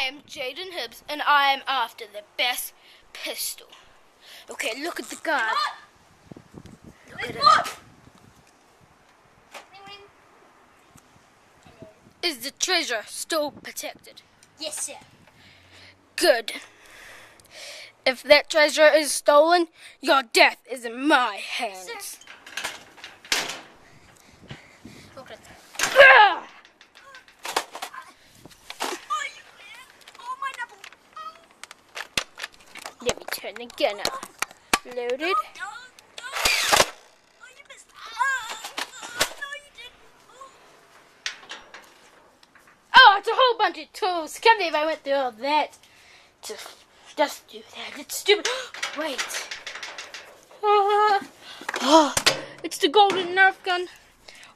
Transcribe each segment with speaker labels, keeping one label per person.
Speaker 1: am Jaden Hibbs, and I am after the best pistol. Okay, look at the gun. Look at it. Is the treasure still protected?
Speaker 2: Yes, sir.
Speaker 1: Good. If that treasure is stolen, your death is in my hands.
Speaker 2: Sir. Look at that.
Speaker 1: Ah! Let me turn the gun off. Loaded. Oh, it's a whole bunch of tools. Can't believe I went through all that. Just do that. It's stupid. Wait. It's the golden nerf gun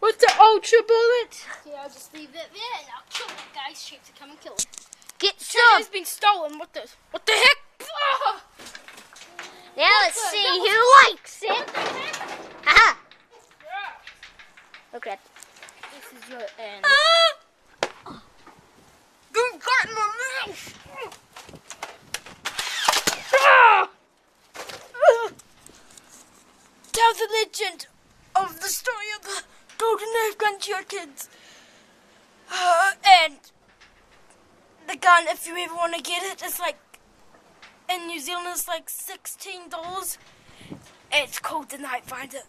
Speaker 1: with the ultra bullet.
Speaker 2: Yeah, I'll just leave that there and I'll kill that guy straight to come and kill him.
Speaker 1: Get some. It's been stolen. What the heck? Ah!
Speaker 2: Now let's see who likes it. Haha.
Speaker 1: Okay. This is your end.
Speaker 2: You got my mouse.
Speaker 1: Tell the legend of the story of the golden nerf gun to your kids. And the gun, if you ever want to get it, it's like, in New Zealand, it's like $16. It's called the Night Finder.